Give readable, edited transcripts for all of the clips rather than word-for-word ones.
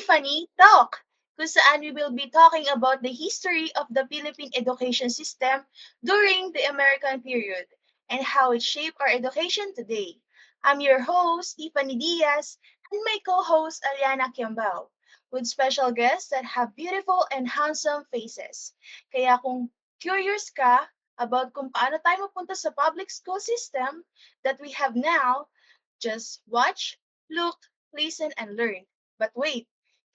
Tiffany Talk, kung saan we will be talking about the history of the Philippine education system during the American period and how it shaped our education today. I'm your host, Tiffany Diaz, and my co-host, Aliana Kiambao, with special guests that have beautiful and handsome faces. Kaya kung curious ka about kung paano tayo mapunta sa public school system that we have now, just watch, look, listen, and learn. But wait,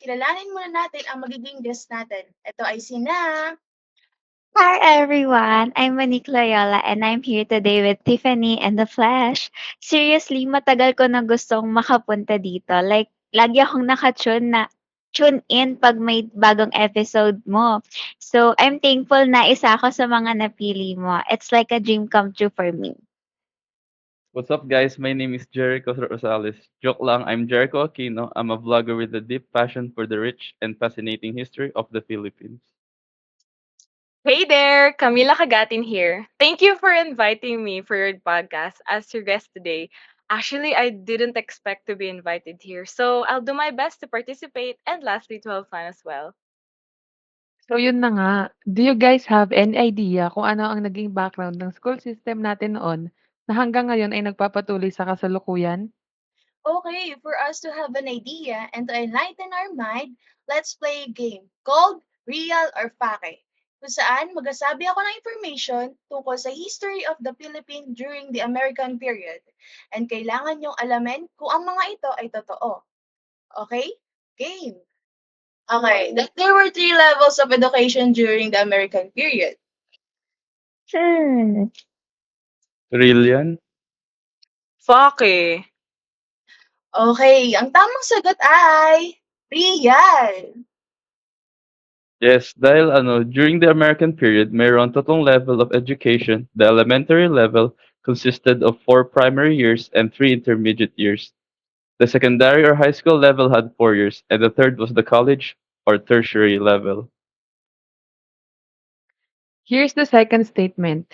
kilalanin muna natin ang magiging guest natin. Ito ay sina... Hi everyone, I'm Monique Loyola and I'm here today with Tiffany and the Flash. Seriously, matagal ko na gustong makapunta dito. Like, lagi akong nakatune na tune in pag may bagong episode mo. So, I'm thankful na isa ako sa mga napili mo. It's like a dream come true for me. What's up, guys? My name is Jericho Rosales. Joke lang, I'm Jericho Aquino. I'm a vlogger with a deep passion for the rich and fascinating history of the Philippines. Hey there, Camila Kagatin here. Thank you for inviting me for your podcast as your guest today. Actually, I didn't expect to be invited here, so I'll do my best to participate and lastly to have fun as well. So yun na nga, do you guys have any idea kung ano ang naging background ng school system natin noon na hanggang ngayon ay nagpapatuloy sa kasalukuyan? Okay, for us to have an idea and to enlighten our mind, let's play a game called Real or Fake, kung saan magsasabi ako ng information tungkol sa history of the Philippines during the American period. And kailangan niyong alamin kung ang mga ito ay totoo. Okay? Game! Okay, that there were three levels of education during the American period. Hmm. Real yan? Fuck eh. Okay, ang tamang sagot ay real. Yes, dahil during the American period, mayroon tatlong level of education. The elementary level consisted of 4 primary years and 3 intermediate years. The secondary or high school level had 4 years, and the third was the college or tertiary level. Here's the second statement.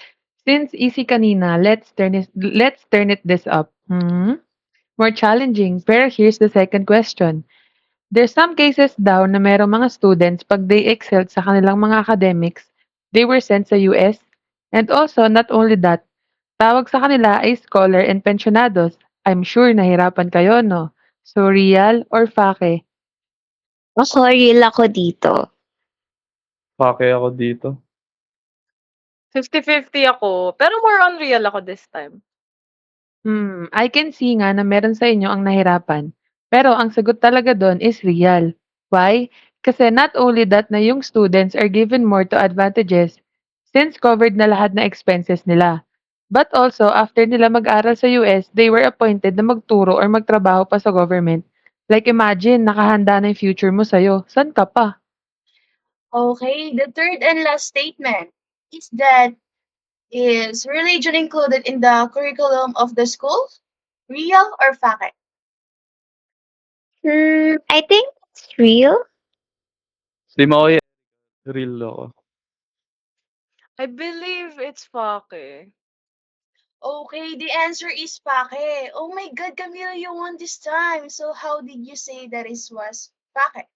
Since easy kanina, let's turn it this up. More challenging, pero here's the second question. There's some cases daw na merong mga students pag they excelled sa kanilang mga academics, they were sent sa US. And also, not only that, tawag sa kanila ay scholar and pensionados. I'm sure nahirapan kayo, no? So, real or fake? Ako, real ako dito. Pake ako dito. 50-50 ako, pero more on real ako this time. I can see nga na meron sa inyo ang nahirapan. Pero ang sagot talaga doon is real. Why? Kasi not only that na yung students are given more to advantages since covered na lahat na expenses nila. But also, after nila mag-aral sa US, they were appointed na magturo or magtrabaho pa sa government. Like imagine, nakahanda na yung future mo sa'yo. San ka pa? Okay, the third and last statement is that is religion included in the curriculum of the school? Real or fake? I think it's real. Si Moy, real ako. I believe it's fuck eh. Okay, the answer is pake. Oh my God, Camila, you won this time. So how did you say that it was pake?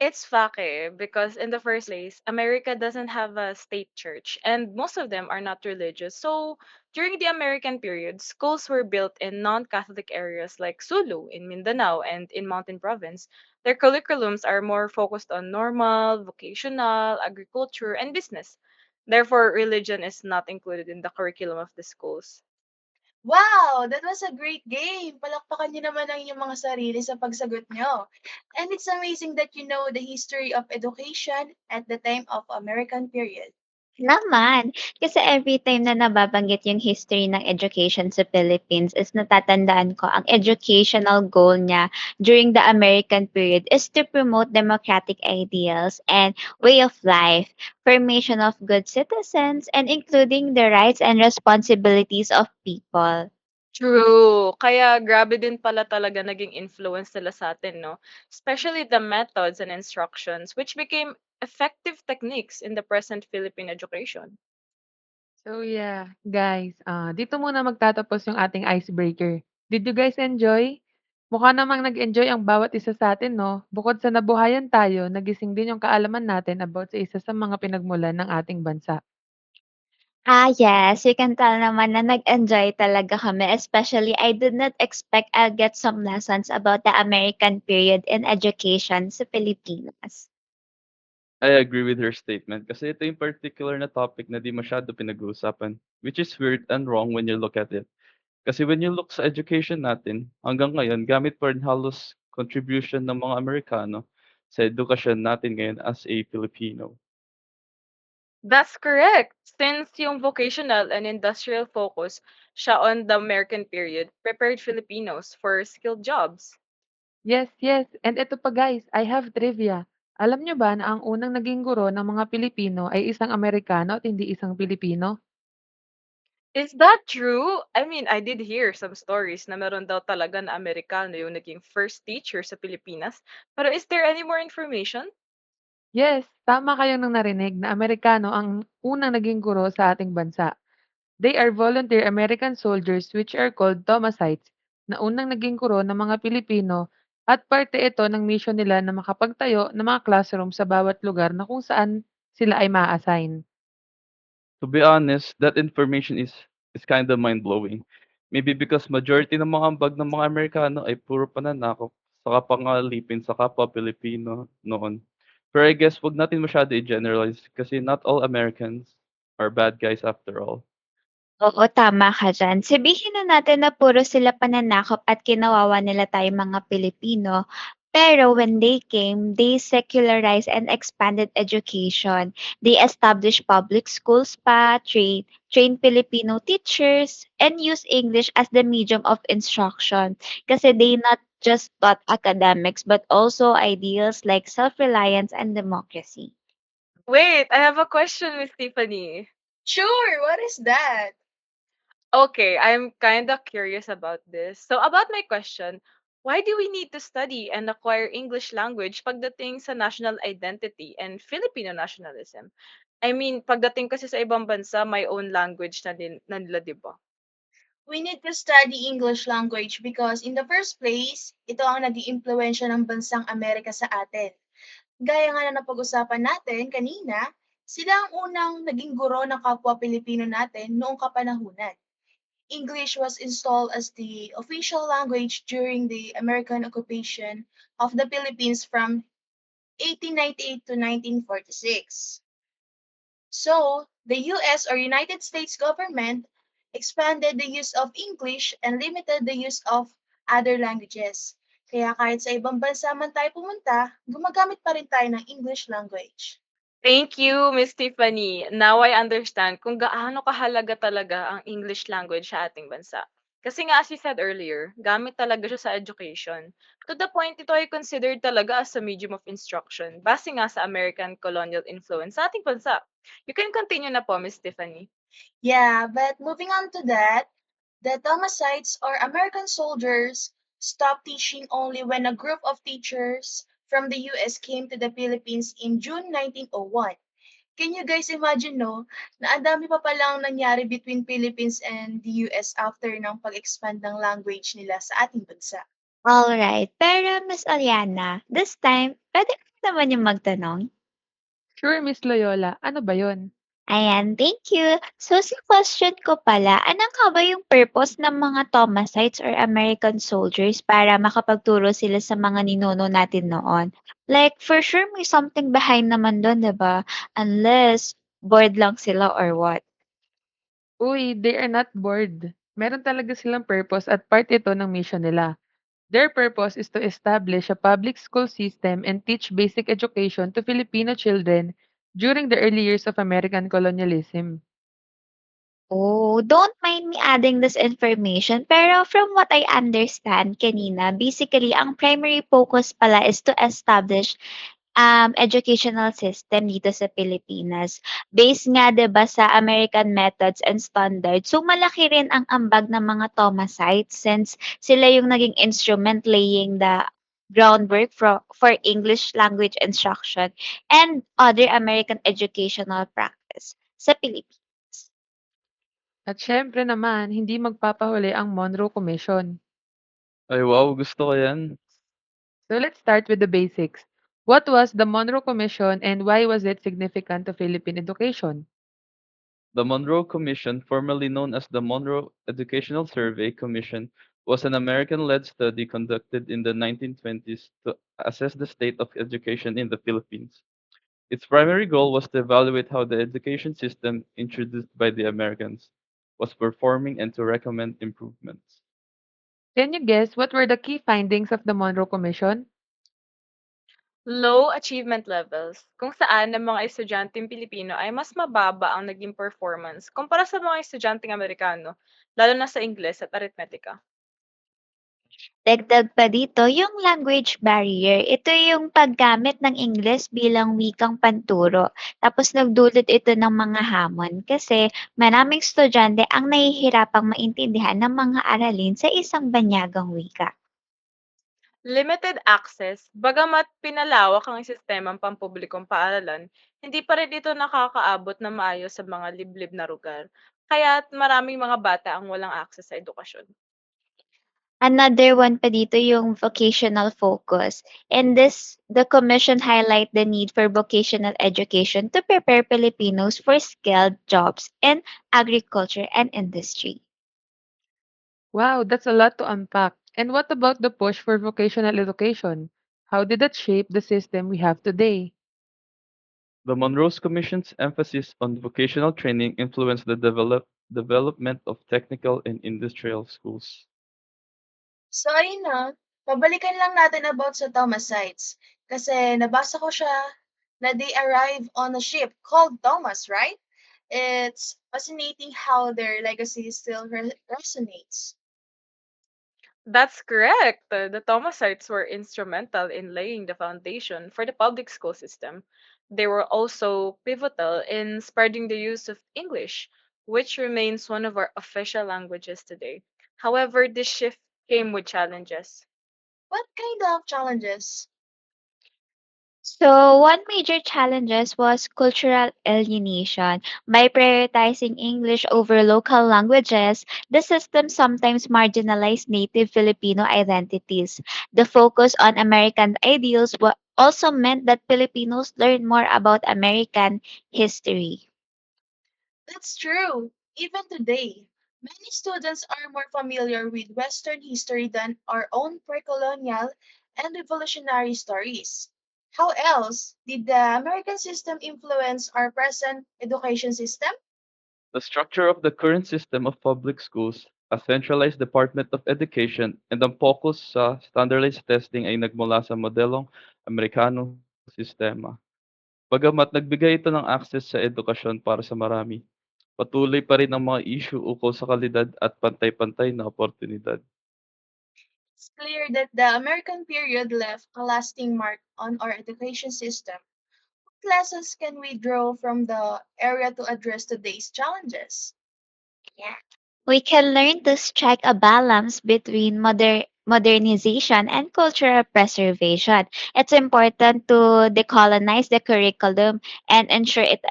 It's fake because in the first place, America doesn't have a state church and most of them are not religious. So during the American period, schools were built in non-Catholic areas like Sulu in Mindanao and in Mountain Province. Their curriculums are more focused on normal, vocational, agriculture, and business. Therefore, religion is not included in the curriculum of the schools. Wow, that was a great game. Palakpakan niyo naman ang inyong mga sarili sa pagsagot niyo. And it's amazing that you know the history of education at the time of American period. Naman. Kasi every time na nababanggit yung history ng education sa Philippines is natatandaan ko ang educational goal niya during the American period is to promote democratic ideals and way of life, formation of good citizens, and including the rights and responsibilities of people. True. Kaya grabe din pala talaga naging influence nila sa atin, no? Especially the methods and instructions, which became effective techniques in the present Philippine education. So yeah, guys, dito muna magtatapos yung ating icebreaker. Did you guys enjoy? Mukha namang nag-enjoy ang bawat isa sa atin, no? Bukod sa nabuhayan tayo, nagising din yung kaalaman natin about sa isa sa mga pinagmulan ng ating bansa. Yes, you can tell naman na nag-enjoy talaga kami. Especially, I did not expect I'll get some lessons about the American period in education sa Pilipinas. I agree with her statement kasi ito yung particular na topic na di masyado pinag-uusapan, which is weird and wrong when you look at it. Kasi when you look sa education natin, hanggang ngayon, gamit pa rin halos contribution ng mga Amerikano sa edukasyon natin ngayon as a Filipino. That's correct. Since yung vocational and industrial focus siya on the American period prepared Filipinos for skilled jobs. Yes, yes. And ito pa guys, I have trivia. Alam nyo ba na ang unang naging guro ng mga Pilipino ay isang Amerikano at hindi isang Pilipino? Is that true? I mean, I did hear some stories na meron daw talaga na Amerikano yung naging first teacher sa Pilipinas. Pero is there any more information? Yes, tama kayo nang narinig na Amerikano ang unang naging guro sa ating bansa. They are volunteer American soldiers which are called Thomasites na unang naging guro ng mga Pilipino at parte ito ng mission nila na makapagtayo ng mga classroom sa bawat lugar na kung saan sila ay ma-assign. To be honest, that information is kind of mind-blowing. Maybe because majority ng mga ambag ng mga Amerikano ay puro pananakop sa kapangalipin sa kapwa Pilipino noon. Pero I guess wag natin masyado i-generalize kasi not all Americans are bad guys after all. Oo, tama ka diyan. Sabihin na natin na puro sila pananakop at kinawawa nila tayong mga Pilipino. Pero when they came, they secularized and expanded education. They established public schools pa, trained Filipino teachers, and used English as the medium of instruction. Kasi they not just taught academics, but also ideals like self-reliance and democracy. Wait, I have a question, Miss Tiffany. Sure, what is that? Okay, I'm kind of curious about this. So, about my question, why do we need to study and acquire English language pagdating sa national identity and Filipino nationalism? I mean, pagdating kasi sa ibang bansa, may own language na nila, di ba? We need to study English language because in the first place, ito ang naging impluensya ng bansang Amerika sa atin. Gaya nga na napag-usapan natin kanina, sila ang unang naging guro ng kapwa Pilipino natin noong kapanahunan. English was installed as the official language during the American occupation of the Philippines from 1898 to 1946. So, the US or United States government expanded the use of English and limited the use of other languages. Kaya kahit sa ibang bansa man tayo pumunta, gumagamit pa rin tayo ng English language. Thank you, Miss Tiffany. Now I understand kung gaano kahalaga talaga ang English language sa ating bansa. Kasi nga, as you said earlier, gamit talaga siya sa education. To the point, ito ay considered talaga as a medium of instruction, base nga sa American colonial influence sa ating bansa. You can continue na po, Miss Tiffany. Yeah, but moving on to that, the Thomasites or American soldiers stopped teaching only when a group of teachers from the US came to the Philippines in June 1901. Can you guys imagine, no, na ang dami pa palang nangyari between Philippines and the US after ng pag-expand ng language nila sa ating bansa? Alright, pero Miss Oliana, this time, pwede ka naman yung magtanong? Sure, Miss Loyola, ano ba yon? Ayan, thank you. So, sa question ko pala, ano nga ba yung purpose ng mga Thomasites or American soldiers para makapagturo sila sa mga ninuno natin noon? Like, for sure may something behind naman doon, 'di ba? Unless bored lang sila or what. Uy, they are not bored. Meron talaga silang purpose at part ito ng mission nila. Their purpose is to establish a public school system and teach basic education to Filipino children during the early years of American colonialism. Oh, don't mind me adding this information, pero from what I understand kanina, basically, ang primary focus pala is to establish educational system dito sa Pilipinas. Based nga 'di ba sa American methods and standards. So malaki rin ang ambag ng mga Thomasites since sila yung naging instrument laying the groundwork for English language instruction and other American educational practice sa Pilipinas. At syempre naman, hindi magpapahuli ang Monroe Commission. Ay wow, gusto ko yan. So let's start with the basics. What was the Monroe Commission and why was it significant to Philippine education? The Monroe Commission, formerly known as the Monroe Educational Survey Commission, was an American-led study conducted in the 1920s to assess the state of education in the Philippines. Its primary goal was to evaluate how the education system introduced by the Americans was performing and to recommend improvements. Can you guess what were the key findings of the Monroe Commission? Low achievement levels, kung saan ang mga estudyanteng Pilipino ay mas mababa ang naging performance kumpara sa mga estudyanteng Amerikano, lalo na sa Ingles at aritmetika. Dagdag pa dito yung language barrier. Ito yung paggamit ng Ingles bilang wikang panturo. Tapos nagdulot ito ng mga hamon kasi maraming estudyante ang nahihirapang maintindihan ng mga aralin sa isang banyagang wika. Limited access, bagamat pinalawak ang sistemang pampublikong paaralan, hindi pa rin ito nakakaabot na maayos sa mga liblib na lugar. Kaya't maraming mga bata ang walang access sa edukasyon. Another one pa dito yung vocational focus. In this, the commission highlight the need for vocational education to prepare Filipinos for skilled jobs in agriculture and industry. Wow, that's a lot to unpack. And what about the push for vocational education? How did that shape the system we have today? The Monroe Commission's emphasis on vocational training influenced the development of technical and industrial schools. So ayun na, pabalikan lang natin about sa Thomasites. Kasi nabasa ko siya na they arrive on a ship called Thomas, right? It's fascinating how their legacy still resonates. That's correct. The Thomasites were instrumental in laying the foundation for the public school system. They were also pivotal in spreading the use of English, which remains one of our official languages today. However, this shift came with challenges. What kind of challenges? So, one major challenges was cultural alienation. By prioritizing English over local languages, the system sometimes marginalized native Filipino identities. The focus on American ideals also meant that Filipinos learned more about American history. That's true. Even today, many students are more familiar with Western history than our own pre-colonial and revolutionary stories. How else did the American system influence our present education system? The structure of the current system of public schools, a centralized Department of Education, and ang focus sa standardized testing ay nagmula sa modelong Amerikanong sistema. Bagamat nagbigay ito ng access sa edukasyon para sa marami, patuloy pa rin ang mga issue ukol sa kalidad at pantay-pantay na oportunidad. It's clear that the American period left a lasting mark on our education system. What lessons can we draw from the area to address today's challenges? We can learn to strike a balance between modernization and cultural preservation. It's important to decolonize the curriculum and ensure it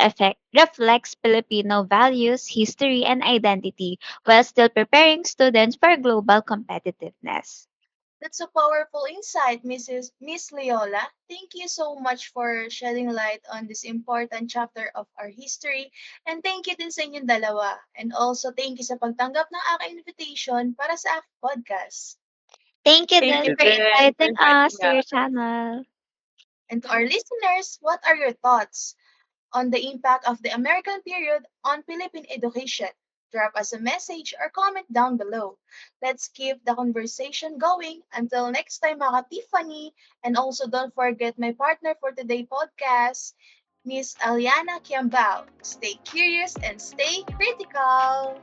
reflects Filipino values, history, and identity while still preparing students for global competitiveness. That's a powerful insight, Miss Leola. Thank you so much for shedding light on this important chapter of our history. And thank you din sa inyong dalawa. And also thank you sa pagtanggap ng aking invitation para sa aking podcast. Thank you Thank then you for din for inviting us inviting to your us. channel. And to our listeners, what are your thoughts on the impact of the American period on Philippine education? Drop us a message or comment down below. Let's keep the conversation going. Until next time, mga Tiffany. And also don't forget my partner for today's podcast, Miss Aliana Kiambao. Stay curious and stay critical.